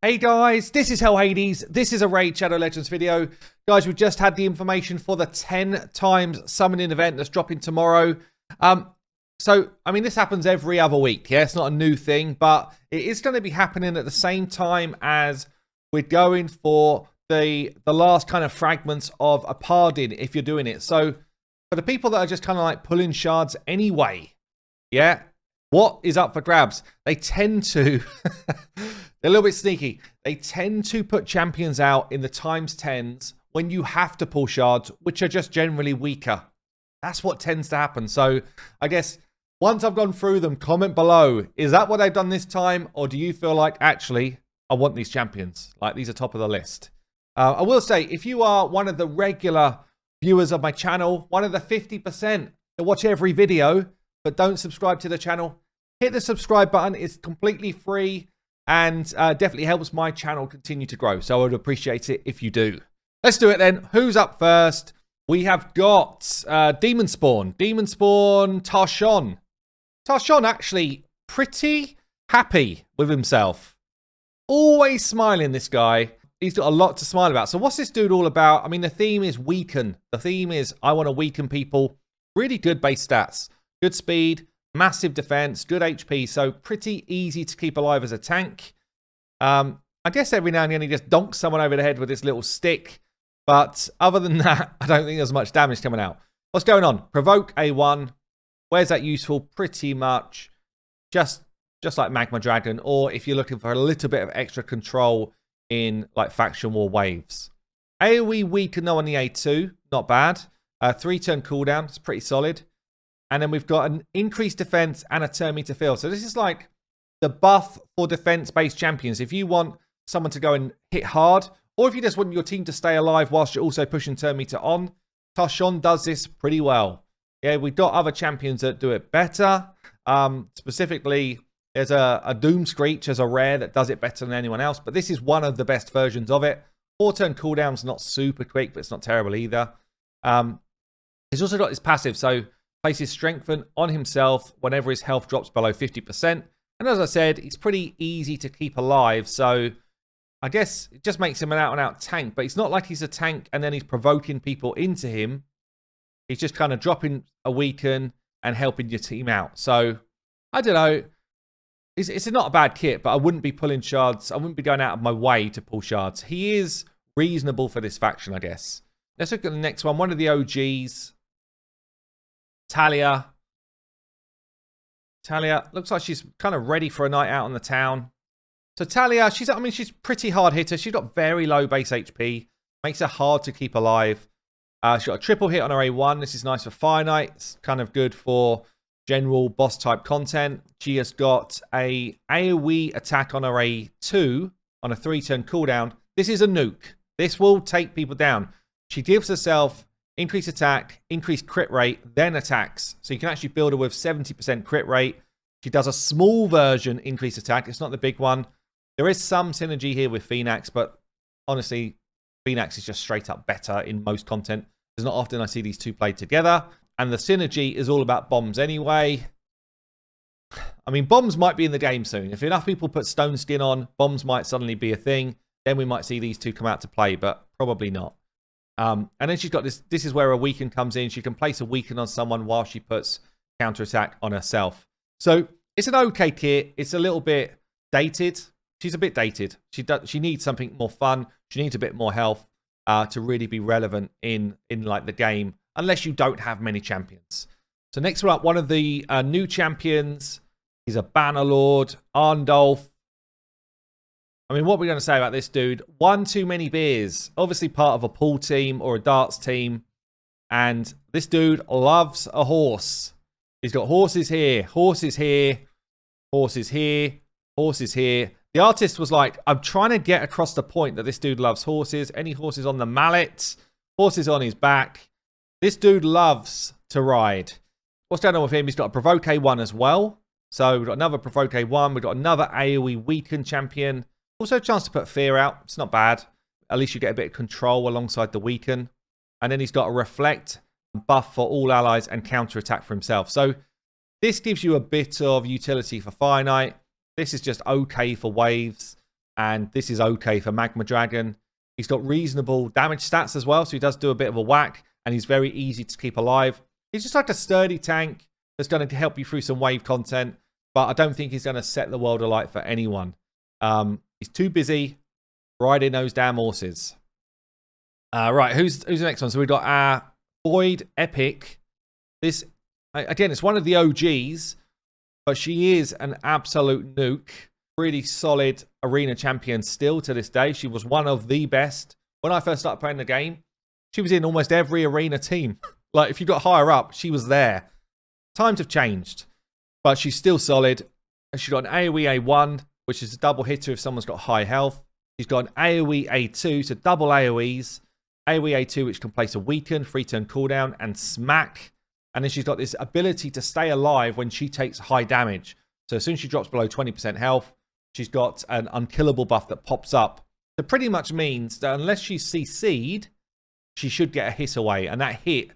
Hey guys, this is Hell Hades. This is a Raid Shadow Legends video. Guys, we've just had the information for the 10 times summoning event that's dropping tomorrow. This happens every other week. Yeah, it's not a new thing, but it is going to be happening at the same time as we're going for the last kind of fragments of Opardin, if you're doing it. So for the people that are just kind of like pulling shards anyway, yeah, what is up for grabs? They tend to... They're a little bit sneaky. They tend to put champions out in the times 10s when you have to pull shards, which are just generally weaker. That's what tends to happen. So I guess once I've gone through them, comment below. Is that what they've done this time? Or do you feel like, actually, I want these champions? Like, these are top of the list. I will say, if you are one of the regular viewers of my channel, one of the 50% that watch every video, but don't subscribe to the channel, hit the subscribe button. It's completely free. And definitely helps my channel continue to grow. So I would appreciate it if you do. Let's do it then. Who's up first? We have got Demon Spawn, Tarshon. Tarshon actually pretty happy with himself. Always smiling, this guy. He's got a lot to smile about. So what's this dude all about? I mean, the theme is weaken. The theme is I want to weaken people. Really good base stats. Good speed. Massive defense, good HP, so pretty easy to keep alive as a tank. I guess every now and then he just donks someone over the head with this little stick. But other than that, I don't think there's much damage coming out. What's going on? Provoke A1. Where's that useful? Pretty much just like Magma Dragon. Or if you're looking for a little bit of extra control in like faction war waves. AoE weaken though on the A2. Not bad. 3-turn cooldown. It's pretty solid. And then we've got an increased defense and a turn meter fill. So this is like the buff for defense-based champions. If you want someone to go and hit hard, or if you just want your team to stay alive whilst you're also pushing turn meter on, Tarshon does this pretty well. Yeah, we've got other champions that do it better. Specifically, there's a Doom Screech as a rare that does it better than anyone else. But this is one of the best versions of it. 4-turn cooldown's not super quick, but it's not terrible either. He's also got his passive, so... places strengthen on himself whenever his health drops below 50%. And as I said, it's pretty easy to keep alive. So I guess it just makes him an out-and-out tank. But it's not like he's a tank and then he's provoking people into him. He's just kind of dropping a weaken and helping your team out. So I don't know. It's not a bad kit, but I wouldn't be pulling shards. I wouldn't be going out of my way to pull shards. He is reasonable for this faction, I guess. Let's look at the next one. One of the OGs. Tallia looks like she's kind of ready for a night out on the town. So Tallia, she's pretty hard hitter. She's got very low base HP. Makes her hard to keep alive. She's got a triple hit on her A1. This is nice for Fire Knight. It's kind of good for general boss type content. She has got a AoE attack on her A2 on a 3-turn cooldown. This is a nuke. This will take people down. She gives herself increase attack, increase crit rate, then attacks. So you can actually build her with 70% crit rate. She does a small version increase attack. It's not the big one. There is some synergy here with Phoenix, but honestly, Phoenix is just straight up better in most content. It's not often I see these two played together. And the synergy is all about bombs anyway. I mean, bombs might be in the game soon. If enough people put stone skin on, bombs might suddenly be a thing. Then we might see these two come out to play, but probably not. And then she's got this. This is where a weaken comes in. She can place a weaken on someone while she puts counterattack on herself. So it's an okay kit. It's a little bit dated. She's a bit dated. She needs something more fun. She needs a bit more health to really be relevant in like the game, unless you don't have many champions. So next up, one of the new champions. He's a Banner Lord, Arndulf. I mean, what are we going to say about this dude? One too many beers. Obviously part of a pool team or a darts team. And this dude loves a horse. He's got horses here, horses here, horses here, horses here. The artist was like, I'm trying to get across the point that this dude loves horses. Any horses on the mallet, horses on his back. This dude loves to ride. What's going on with him? He's got a Provoke A1 as well. So we've got another Provoke A1. We've got another AoE Weaken champion. Also a chance to put fear out. It's not bad. At least you get a bit of control alongside the weaken. And then he's got a reflect buff for all allies and counter attack for himself. So this gives you a bit of utility for Fire Knight. This is just okay for waves. And this is okay for Magma Dragon. He's got reasonable damage stats as well, so he does do a bit of a whack, and he's very easy to keep alive. He's just like a sturdy tank that's going to help you through some wave content, but I don't think he's going to set the world alight for anyone. He's too busy riding those damn horses. Right, who's the next one? So we've got our Void Epic. This, again, it's one of the OGs, but she is an absolute nuke. Really solid arena champion still to this day. She was one of the best. When I first started playing the game, she was in almost every arena team. Like, if you got higher up, she was there. Times have changed, but she's still solid. She's got an AoE A1, which is a double hitter if someone's got high health. She's got an AoE A2, so double AoEs. AoE A2, which can place a weaken, 3-turn cooldown, and smack. And then she's got this ability to stay alive when she takes high damage. So as soon as she drops below 20% health, she's got an unkillable buff that pops up. That pretty much means that unless she's CC'd, she should get a hit away. And that hit,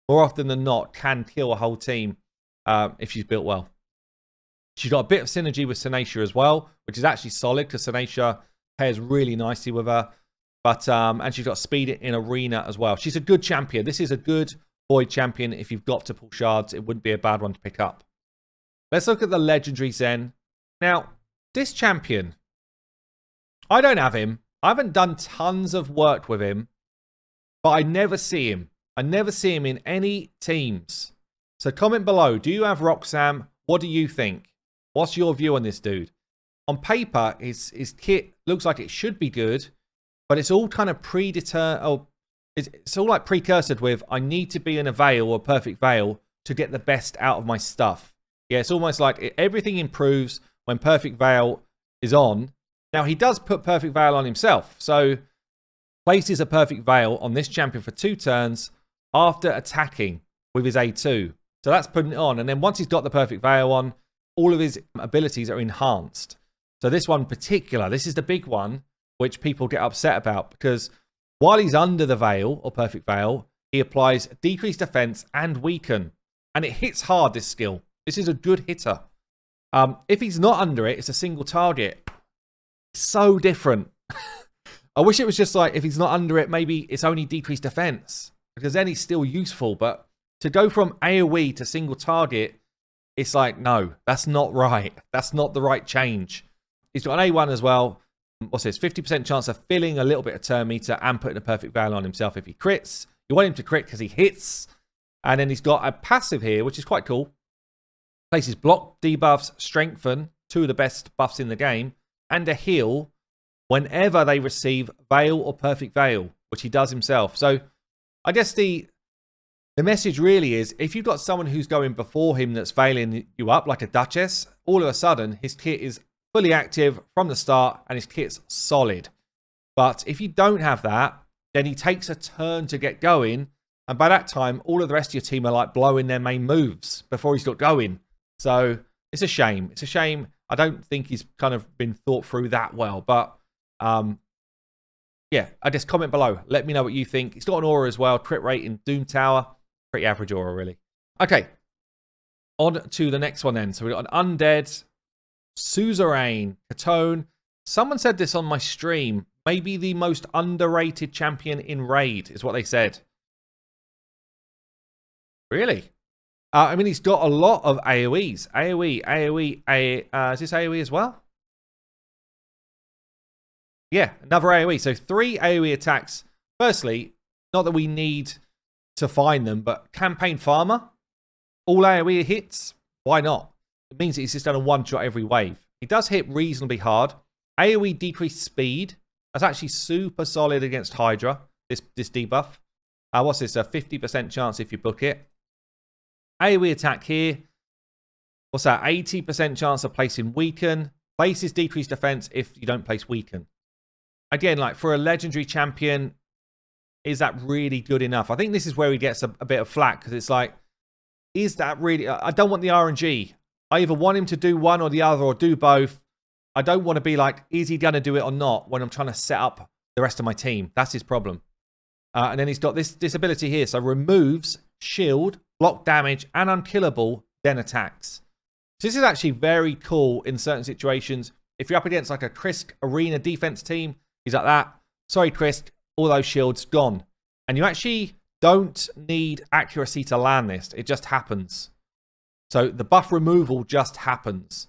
more often than not, can kill a whole team if she's built well. She's got a bit of synergy with Sinesha as well, which is actually solid because Sinesha pairs really nicely with her. But and she's got speed in arena as well. She's a good champion. This is a good Void champion. If you've got to pull shards, it wouldn't be a bad one to pick up. Let's look at the legendary Zen. Now, this champion, I don't have him. I haven't done tons of work with him, but I never see him. I never see him in any teams. So comment below. Do you have Roxam? What do you think? What's your view on this dude? On paper, his kit looks like it should be good, but it's all kind of predetermined. Oh, it's all like precursored with, I need to be in a veil or a perfect veil to get the best out of my stuff. Yeah, it's almost like everything improves when Perfect Veil is on. Now, he does put Perfect Veil on himself. So, places a Perfect Veil on this champion for 2 turns after attacking with his A2. So, that's putting it on. And then once he's got the Perfect Veil on, all of his abilities are enhanced. So, this one in particular, this is the big one, which people get upset about. Because while he's under the Veil, or Perfect Veil, he applies decreased defense and weaken. And it hits hard, this skill. This is a good hitter. If he's not under it, it's a single target. So different. I wish it was just like, if he's not under it, maybe it's only decreased defense. Because then he's still useful. But to go from AoE to single target, it's like, no, that's not right. That's not the right change. He's got an A1 as well. What's this? 50% chance of filling a little bit of turn meter and putting a perfect veil on himself if he crits. You want him to crit because he hits. And then he's got a passive here, which is quite cool. Places block, debuffs, strengthen, 2 of the best buffs in the game, and a heal whenever they receive Veil or Perfect Veil, which he does himself. So I guess the message really is, if you've got someone who's going before him that's veiling you up, like a Duchess, all of a sudden his kit is fully active from the start and his kit's solid. But if you don't have that, then he takes a turn to get going, and by that time, all of the rest of your team are like blowing their main moves before he's got going. So it's a shame. It's a shame. I don't think he's kind of been thought through that well. But yeah, I guess comment below. Let me know what you think. He's got an aura as well. Crit rate in Doom Tower. Pretty average aura, really. Okay. On to the next one then. So we've got an undead Suzerain Katonn. Someone said this on my stream. Maybe the most underrated champion in Raid is what they said. Really? I mean, he's got a lot of AoEs. AoE. Is this AoE as well? Yeah, another AoE. So 3 AoE attacks. Firstly, not that we need to find them, but Campaign Farmer. All AoE hits. Why not? It means that he's just done a one-shot every wave. He does hit reasonably hard. AoE decreased speed. That's actually super solid against Hydra, this debuff. What's this? A 50% chance if you book it. AoE attack here. What's that? 80% chance of placing weaken. Places decreased defense if you don't place weaken. Again, like for a legendary champion, is that really good enough? I think this is where he gets a bit of flack, because it's like, is that really... I don't want the RNG. I either want him to do one or the other, or do both. I don't want to be like, is he going to do it or not, when I'm trying to set up the rest of my team. That's his problem. And then he's got this ability here. So removes, shield, block damage, and unkillable, then attacks. So this is actually very cool in certain situations. If you're up against like a Krisk arena defense team, he's like that. Sorry, Krisk, all those shields gone. And you actually don't need accuracy to land this. It just happens. So the buff removal just happens.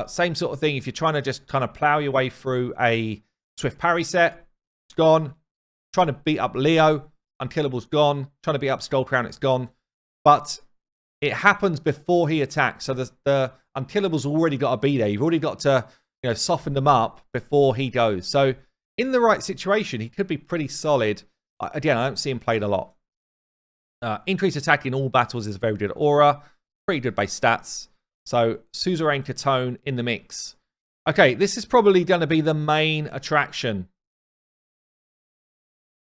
Same sort of thing if you're trying to just kind of plow your way through a Swift parry set. It's gone. Trying to beat up Leo. Unkillable's gone. Trying to beat up Skullcrown. It's gone. But it happens before he attacks. So the Unkillable's already got to be there. You've already got to, you know, soften them up before he goes. So in the right situation, he could be pretty solid. Again, I don't see him played a lot. Increased attack in all battles is a very good aura. Pretty good base stats. So Suzerain Katonn in the mix. Okay, this is probably going to be the main attraction.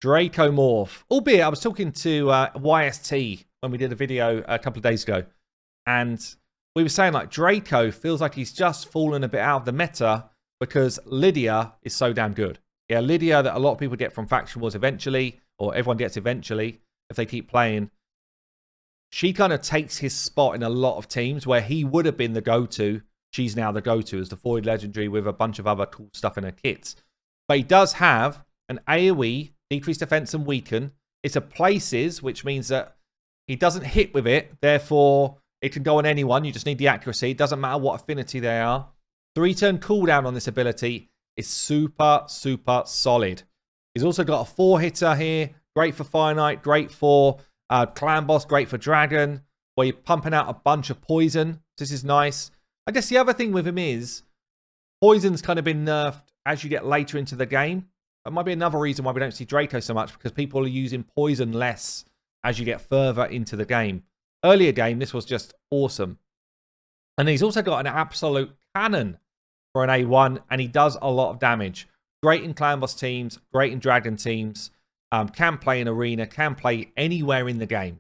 Dracomorph. Albeit, I was talking to YST when we did a video a couple of days ago. And we were saying, like, Draco feels like he's just fallen a bit out of the meta because Lydia is so damn good. Yeah, Lydia that a lot of people get from Faction Wars eventually, or everyone gets eventually if they keep playing. She kind of takes his spot in a lot of teams where he would have been the go-to. She's now the go-to as the Void Legendary with a bunch of other cool stuff in her kit. But he does have an AoE, decreased defense and weaken. It's a places, which means that he doesn't hit with it. Therefore, it can go on anyone. You just need the accuracy. It doesn't matter what affinity they are. 3-turn cooldown on this ability is super, super solid. He's also got a 4-hitter here. Great for Finite. Great for Clan Boss. Great for Dragon. Where you're pumping out a bunch of poison. This is nice. I guess the other thing with him is poison's kind of been nerfed as you get later into the game. That might be another reason why we don't see Draco so much, because people are using poison less as you get further into the game. Earlier game, this was just awesome. And he's also got an absolute cannon for an A1, and he does a lot of damage. Great in Clan Boss teams, great in Dragon teams. Can play in Arena, can play anywhere in the game.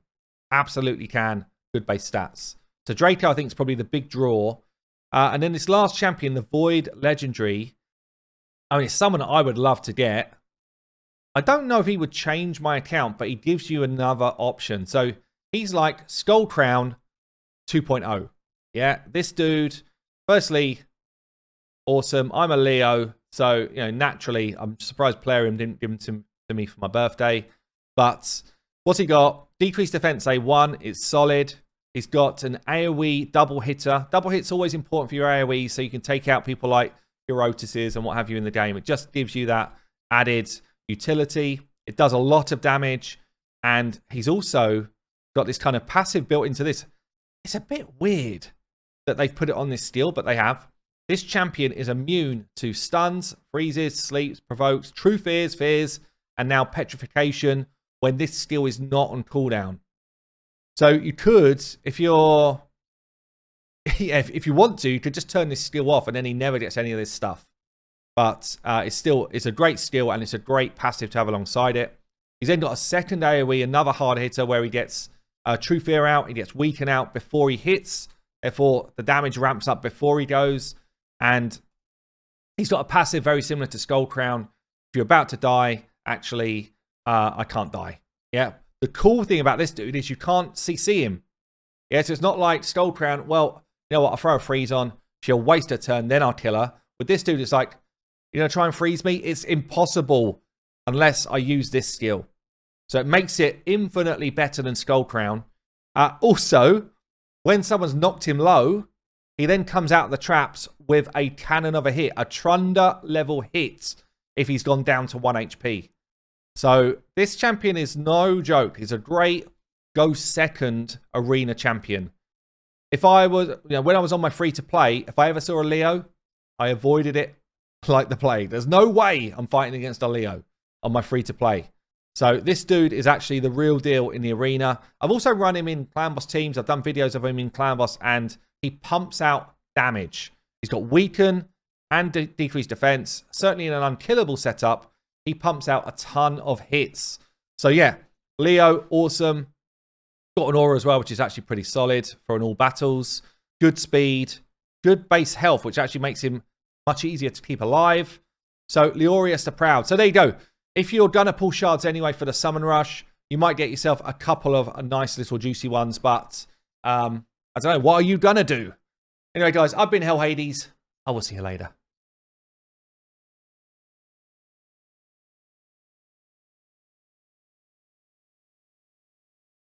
Absolutely can. Good base stats. So Draco, I think, is probably the big draw. And then this last champion, the Void Legendary. I mean, it's someone that I would love to get. I don't know if he would change my account, but he gives you another option. So he's like Skullcrown 2.0. Yeah, this dude, firstly, awesome. I'm a Leo, so, you know, naturally, I'm surprised Plarium didn't give him to me for my birthday. But what's he got? Decreased defense A1. It's solid. He's got an AoE double hitter. Double hit's always important for your AoE, so you can take out people like your Otises and what have you in the game. It just gives you that added utility. It does a lot of damage. And he's also got this kind of passive built into this. It's a bit weird that they've put it on this skill, but they have. This champion is immune to stuns, freezes, sleeps, provokes, true fears, and now petrification when this skill is not on cooldown. So you could, if you're, if you want to, you could just turn this skill off and then he never gets any of this stuff. But it's a great skill and it's a great passive to have alongside it. He's then got a second AoE, another hard hitter where he gets True Fear out, he gets Weaken out before he hits. Therefore, the damage ramps up before he goes. And he's got a passive very similar to Skullcrown. If you're about to die, actually, I can't die. Yeah. The cool thing about this dude is you can't CC him. Yeah, so it's not like Skullcrown, well, you know what, I'll throw a freeze on. She'll waste a turn, then I'll kill her. With this dude, it's like, you know, try and freeze me. It's impossible unless I use this skill. So it makes it infinitely better than Skullcrown. Also, when someone's knocked him low, he then comes out of the traps with a cannon of a hit, a Trunder level hit if he's gone down to 1 HP. So this champion is no joke. He's a great go second arena champion. If I was, you know, when I was on my free to play, if I ever saw a Leo, I avoided it like the plague. There's no way I'm fighting against a Leo on my free to play. So this dude is actually the real deal in the arena. I've also run him in Clan Boss teams. I've done videos of him in Clan Boss and he pumps out damage. He's got Weaken and decreased defense. Certainly in an unkillable setup, he pumps out a ton of hits. So yeah, Leo, awesome. Got an aura as well, which is actually pretty solid for an all battles. Good speed, good base health, which actually makes him much easier to keep alive. So Leorius the Proud. So there you go. If you're going to pull shards anyway for the summon rush, you might get yourself a couple of nice little juicy ones. But I don't know. What are you going to do? Anyway, guys, I've been Hell Hades. I will see you later.